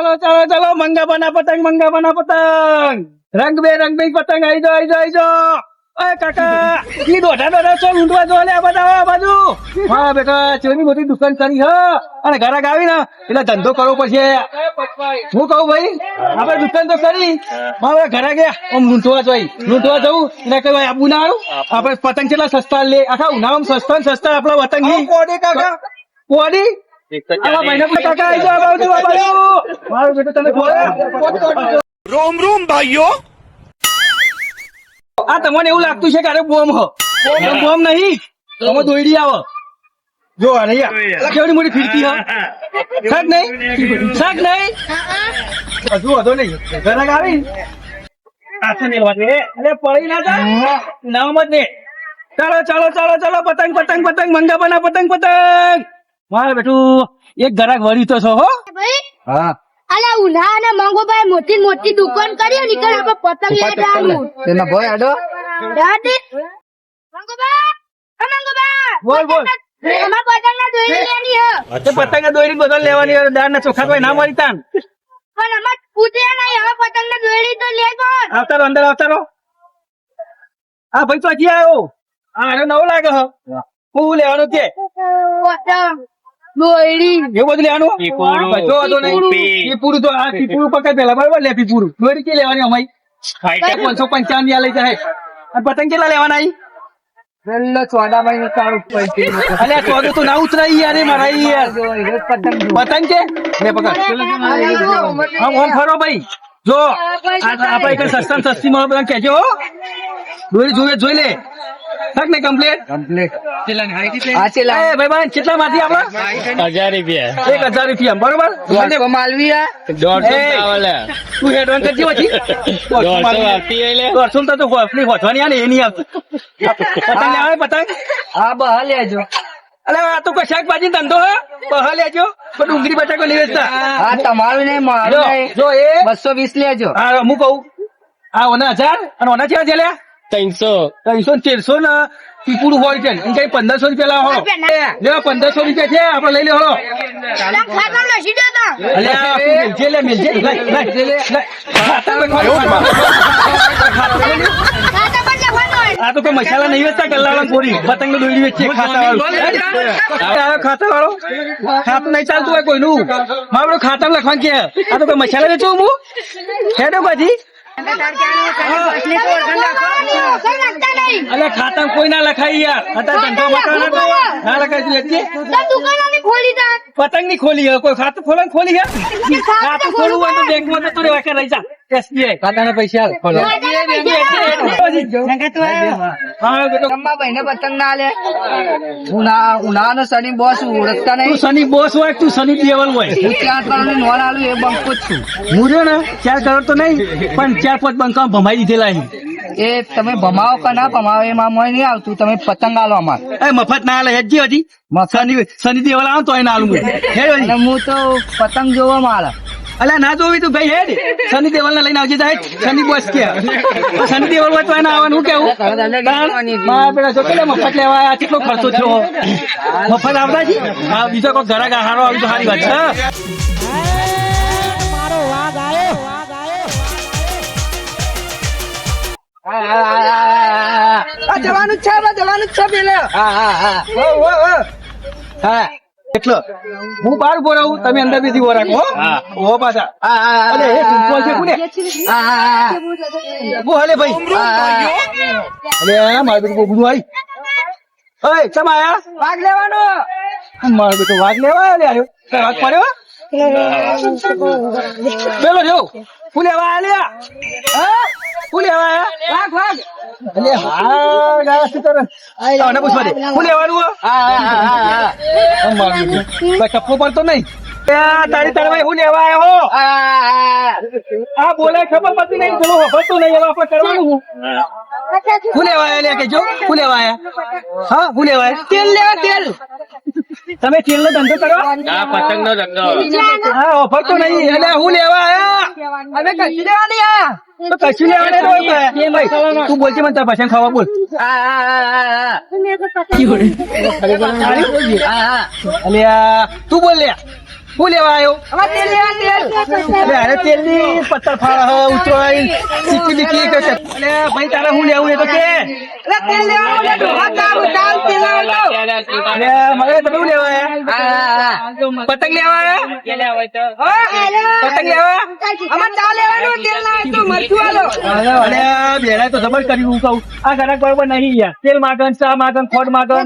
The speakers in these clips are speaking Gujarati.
चलो चलो चलो मंगा बना पतंग रंग बेरंगी पतंग आई जाओ अरे काका ये દોઢા છો ઊંડવા જો લે બતાવો આ બાજુ હા બેટા ચેની મોટી દુકાન કરી હ અને ઘરાક આવી ને એટલે ધંધો કરવો પડશે હું કહું ભાઈ આપણે દુકાન તો કરી મારે ઘરે ગયા આમ લૂંટવા જવું એને કઈ આબુ ના આવું આપણે પતંગ કેટલા સસ્તા લે આખા ઉનાળામાં સસ્તા આપણા વતન ની કોડી કાકા કોડી કાકા આવી જાઓ આ બાજુ મારો બેટો તને રોમ રોમ ભાઈઓ આ તમને એવું લાગતું છે કે અરે બોમ્બ નહીં તમે દોડી આવો જો અરે કેવડી મોટી ફીરકી હ શાક નહીં હજુ વધો નહીં ઘરાક આવી હાથે મેળવા દે અરે પડી ના જા નામ જ ને ચાલો પતંગ મંગા બના પતંગ મારે બેઠું એક ઘરાક વળી તો છો હો હા અલા ઉલા અને મંગોભાઈ મોટી દુકાન કરી નીકળ આપણે પતંગ લેવાનું તેના ભાઈ આડો દાદી મંગોભાઈ બોલ અમાર પતંગ ના દોરી લેની હે તે પતંગ દોરી બદલ લેવાની દાળ ના ચોખા કોઈ ના મળી તાન પણ અમાર પૂછે નહીં હવે પતંગ ના દોરી તો લે પણ આવતારો અંદર આવતારો આ ભાઈ તો હજી આવ્યો આ નવો લાગે હ હું લેવાનું છે પતંગ દોરી એવું બધું લેવાનું જો વાંધો નહીં પીપુરું તો આ પીપુરું પકડ પેલા બરાબર લે પીપુરું દોરી કે લેવાની અમારી 555 લઈ જાય અને પતંગ કેટલા લેવાના આવી પેલો ચોદા મહિને ચાલુ અલ્યા ચોદું તો ના ઉતરાઈ યાર મારા યાર પતંગ કે લે પકડ આમ ફરો ભાઈ જો આપણે કઈ સસ્તી માં બધા કહેજો દોરી જોઈ લે થાક ને કમ્પ્લીટ ભાઈ કેટલા માંથી આપડા 1000 રૂપિયા 1000 રૂપિયા બરોબર માલવી દોઢસો તું હેડવાન કરજે પછી 150 આપતી હોય લે 150 તો આપણી હોઠવાની આ ને એ નહીં આવતી પતંગ લેવાય પતંગ હા બહાર લેજો અલે આ તો કોઈ શાકભાજી ધંધો હે બહાર લેજો પણ ડુંગળી બટાકો લેવેચતા હા તમારું નહીં મારું નહીં જો એ 220 લેજો હા હું કહું આ ઓના 1000 અને ઓના છે લ્યા 300 300 ને પીપુડું હોય છે એમ કઈ 1500 રૂપિયા લાવો લેવા 1500 રૂપિયા છે આપડે લઈ લે હળો ખાતા લસી દેતા મેલજે ખાતા પણ લખવાનું આ તો કોઈ મસાલા નહીં વેચતા ગલ્લાવાળા ગોરી પતંગ નો દોરી વેચે ખાતા વાળો ખાતું નહીં ચાલતું હોય કોઈનું મારું ખાતા લખવાનું કે આ તો કોઈ મસાલા વેચું હું હેડો પછી અલે ખાતા કોઈ ના લખાઈ યાર અત્યારે ધંધો મકાન ના લખાઈ પતંગ ની ખોલી કોઈ ખાતું ખોલી ખાતું ખોલવું હોય તો બેંક માં જતું રહેવા કે રહી જા એસબીઆઈ ખાતાના પૈસા ખોલો ભાઈ ને પતંગ ના લે ઉનાળાનો શનિ બોસ ઓળખતા તું નહીં શનિ બોસ હોય તું શનિ દેવલ હોય હું 4 કરોડ નું નોન આલું એ બંકો જ છું હું રહ્યો ને 4 કરોડ તો નહીં પણ 4-5 બંકા ભમાઈ દીધેલા એ તમે ભમાવો કે ના ભમાવો એમાં મને નહીં આવતું તમે પતંગ આલો અમાર એ મફત ના આલે હેજી હજી શનિ દેવલ આવો તો એને આલું અને હું તો પતંગ જોવા મારા અલ્યા ના જોવી તું ભાઈ હેડ શનિ દેવલ ને લઈને આવજે જાય શનિ બોસ કે શનિ દેવલ હોય તો એને આવવાનું કેવું મારા પેલા જો કેટલા મફત લેવા આ કેટલો ખર્ચો થયો મફત આવતા છે આ બીજો કોઈ ઘરાક હારો આવી તો સારી વાત છે મારો વાઘ આવ્યો જવાનું છે પેલે હા એટલો હું બહાર ઉભો રહું તમે અંદર બેસી ઉભો રાખો હો પાછા અરે એ ફૂટબોલ છે કોને બોલે ભાઈ અરે મારું બેટું ગુડું આવી ઓય ચમ આયા વાઘ લેવાનો મારું બેટું વાઘ લેવા આવ્યો વાઘ પડ્યો પેલો જો ફૂલ લેવા આલ્યા હા ફૂલ લેવા આયા વાઘ અલે હા ગાસ તર આને પૂછવા દે ફૂલ લેવાનું અમારું કપો પડતો નહીં તારી તરવાઈ હું લેવા આવ્યો આ બોલે ખબર પડતી નહીં ચલો ખબર નહીં એવા આપણે કરવાનું હું લેવા આવ્યા કે જો હું લેવા આવ્યા હા હું લેવા તેલ લેવા તેલ તમે તેલ નો ધંધો કરો પતંગ નો ધંધો હા ઓફર તો નહીં એટલે હું લેવા આવ્યા અમે કશું લેવા નહીં આયા તો કશું લેવા નહીં તું બોલશે મને તાર ભાષા ખાવા બોલ અલ્યા તું બોલ લે શું લેવા આવ્યો અમારે તેલ લેવા તેલ. અરે તેલની પત્તર ફાળ ઉતરાઈ ચીકી બીકી કશે અલે ભાઈ તારે હું લેવું એ તો કે એટલે તેલ લેવાનું લે, ડોહા તારું તાલ તેલ લેવાનું. અલે મને તમે શું લેવા આયા પતંગ લેવા આયા પતંગ લેવા અમારે ચા લેવાનું, તેલ લાવવાનું, તો મરચું આલો. અલે બેડા તો જબર કરી હું કહું આ ઘરાક બરોબર નહીં યાર તેલ માગન ચા માગન ખોટ માગન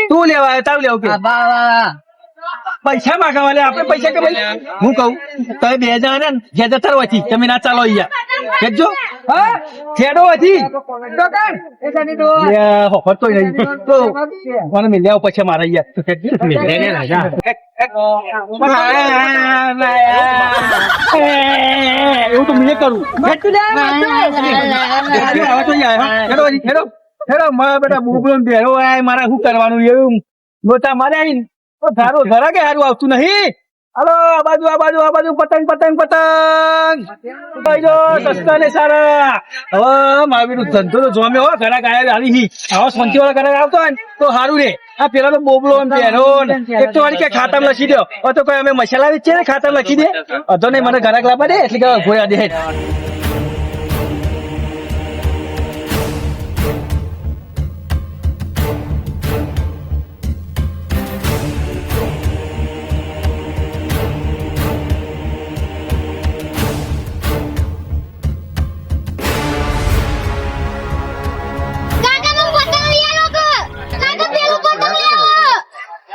તું લેવા આવ્યો તારું લેવું કે પૈસા માગવા લે આપણે પૈસા કે ભાઈ હું કહું તમે 2 જણા ને જે જતા રહો હતી તમે ના ચાલો અહીંયા કેજો હા ખેડો હતી દોકાન, એ સાની ડો. હોતો નહીં તો મને મિલ જાવ પછી મારા યાર તો કેજો એવું તો મેં કરું મરચું લે, મરચું. હવે તો યાર ખેડો હજી ખેડો ખેડો મારા બેટા બુબલો ને બેરો આય મારા શું કરવાનું એવું લોટા મારે આવીને તો ધારો ધરા કે હારું આવતું નહીં હાલો આ બાજુ પતંગ પતંગ પતંગ ભાઈ જો સસ્તા ને સારા હવે મારું બેટું ધંધો તો જોમે હો ઘરાક આવી હી આવો શાંતિ વાળા ઘરાક આવતો હોય ને તો સારું રે આ પેલા તો બોબલો ને બેરો ને એક તો વાળી કે ખાતર લખી દો હવે તો કોઈ અમે મસાલા વેચીએ ને ખાતર લખી દે અધો નહીં મને ઘરાક લાવવા દે એટલે કે ગોળા દે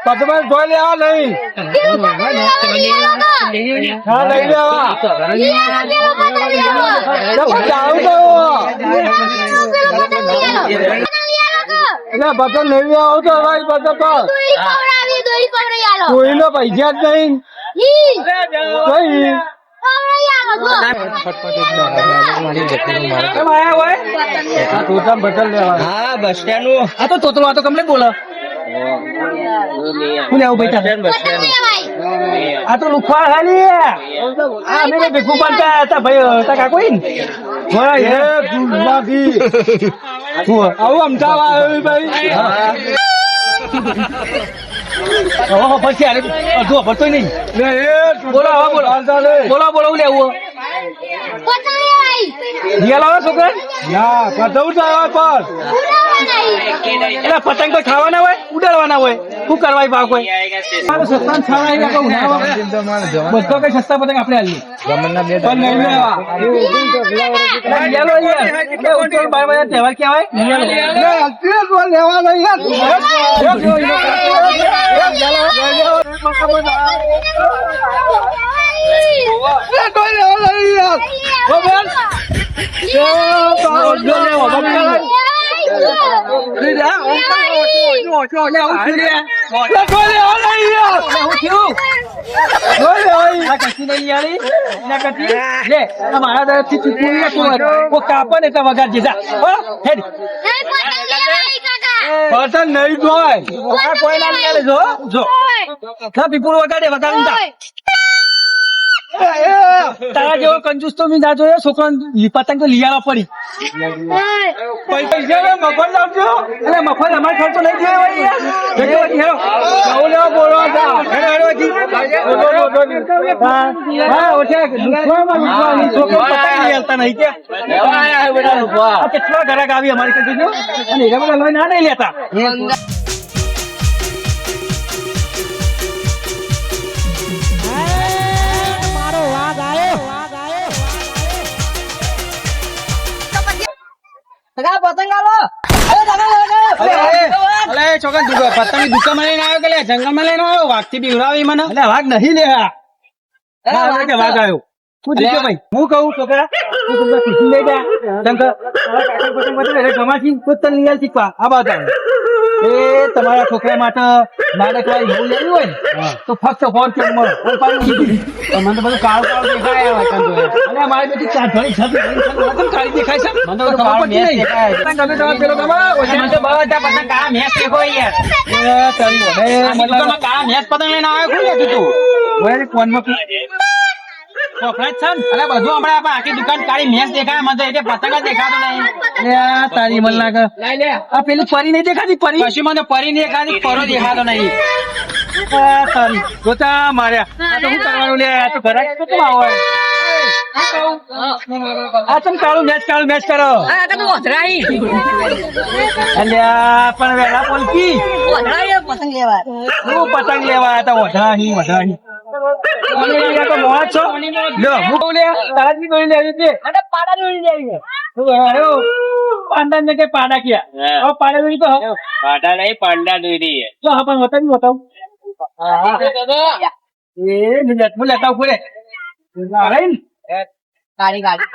પતંગ ધોઈ લેવા નહીં હા લઈ લેવા જાઉં તો એટલે પતંગ લઈ આવો તો ભાઈ પતંગ કોઈ નો પૈસા જ નહીં કઈ કેમ આયા હોય તોતા બટલ લેવા હા બસ સ્ટેન્ડ નું આ તો તોતરો આ તો કમ્પ્લેટ બોલો શું લેવું ભાઈ તારે? આ તો લુખવા ખાલી આ અમે ભેગું પાડતા હતા ભાઈ તા કાકો ઈ ને આવું અમદાવાદ આવ્યું ભાઈ હવે પછી અરે અડધું પડતો નહીં બોલો હવે બોલો બોલો શું લેવું રિયલ આવે છોકરા પતંગ તો આવે પણ એટલે પતંગ તો ખાવાના હોય ઉડાડવાના હોય શું કરવા ભાગ હોય સસ્તા બધો કઈ સસ્તા પતંગ આપણે હાલીએ પણ તહેવાર મારા તરફથી કાપો ને એટલે વગાડ દીધા પતંગ નહીં જોય કોઈ ના નહીં જો જો પીપુર વગાડે વગાડી તારા જેવો કંજૂસ તો મેં ના જોયો છોકરા પતંગ તો લઈ આવવા પડી પૈસા મફત લાવજો એટલે મફત અમારે ખર્ચો નહીં થયો કેટલા ઘરાક આવી અમારી કંજૂસ અને એના બધા ના નહીં લેતા પતંગ આલો. છોકરા પતંગ દુકાન માં લઈને આવ્યો કે જંગલ માં લઈને આવ્યો વાઘ થી બીવડાવી મને એટલે વાઘ નહીં લે વાઘ આવ્યો શું થયું ભાઈ હું કહું છોકરા લઈ જા ગમાથી તને લઈ શીખવા આ બાદ એ તમારા છોકરા માટે નાનકડા બહુ લેવું હોય ને તો ફક્ત ફોન કે મને તો બધું કાળું કાળું દેખાય અને મારી બેટી ઘણી કાળી દેખાય છે મને તો ખબર પડતી નહીં તમે તમારે પેલો ગમા મને તો બધા પતંગ કાળા મેચ દેખો યાર કાળા મેચ પતંગ લઈને આવ્યો કોણ તું ફોનમાં બધું હમણાં આખી દુકાન કાળી મેચ દેખાય મને એટલે પતંગ જ દેખાતો નહીં તારી મન લાગે આ પેલી પરી નહીં દેખાતી પરી પછી મને પરી નહીં દેખાતી પરો દેખાતો નહીં આ તારી ગોતા માર્યા આ તો શું કરવાનું લે આ તો ઘરે કેટલું આવે આ તમ કાળું મેચ કરો અલ્યા પણ વેલા પોલકી પતંગ લેવા હું પતંગ લેવા હતા વધાણી તો મોહ છો લ્યો હું લે તારાજી દોરી લેવી છે પાડા દોરી લેવી પાંડા ને કે પાડા ક્યાં હવે પાડા દોરી તો પાટા નહીં પાંડા દોરી હે જો હા પણ બતાવ એ નિજત મુ લેતા ઉપર અરે ગાડી ગાડી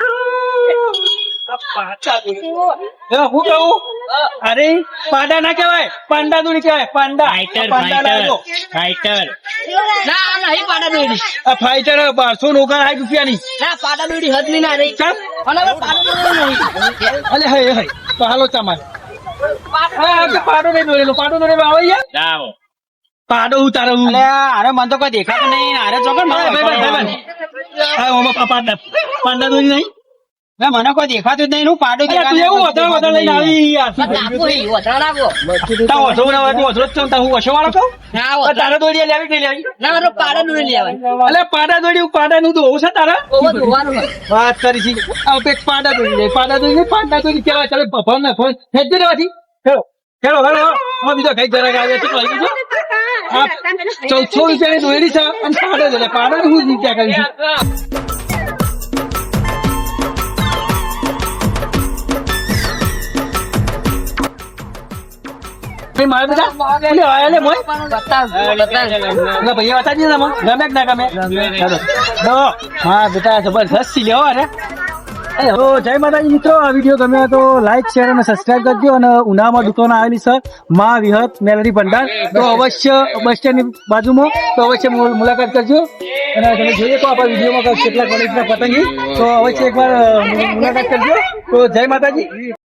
હું કહું અરે પાડા ના કહેવાય પાંડા દોરી કહેવાય પાંડા ફાઈટર ના નહીં પાડા દોરી આ ફાઈટર 1260 રૂપિયાની ના પાડા દોરી હદ ની ના રહી ચાલ અને પાડા દોરી નહીં અલે હે તો હાલો ચામાર પાડો નહીં દોરેલો પાડો દોરેલો આવે યાર જાઓ પાડો ઉતારો અલે અરે મને તો કોઈ દેખાતું નહીં અરે ચોકડ પાંડા દોરી નહીં મને કોઈ દેખાતું જ નહીં હું પાડું અરે તું એવું વધારે લઈને આવી યાર તા ઓછો ના હોય તો ઓછો જ છું તા હું ઓછો વાળો કહું તારે દોરી લેવી કે લેવી પાડા દોરી લેવાય અલે પાડા દોરી પાડા નું દોવું છે તારા વાત કરી છે આ પેક પાડા દોરી લે પાડા દોરી કેવાય ચાલે ભગવાન ના ફોન હેજી દેવાથી ખેલો હવે બીજો કઈ જરા આવે તો લઈ લીધો આ 1400 રૂપિયાની દોરી છે અને પાડા દોરી પાડા હું જીત્યા કરી છે મારે બધા આયા લે મોય ભૈયા બતાજી ને ગમે કે ના ગમે ચાલો હા બેટા જબરદસ્ત સી લેવો અરે જય માતાજી મિત્રો આ વિડીયો ગમે તો લાઈક શેર અને સબસ્ક્રાઇબ કરજો અને ઉનામાં દુકાન આવેલી છે માં વિહત મેલડી ભંડાર તો અવશ્ય બસ સ્ટેન્ડ ની બાજુમાં તો અવશ્ય મુલાકાત કરજો અને તમે જોઈએ તો આપણા વિડીયોમાં કેટલા ક્વોલિટીના પતંગી તો અવશ્ય એકવાર મુલાકાત કરજો તો જય માતાજી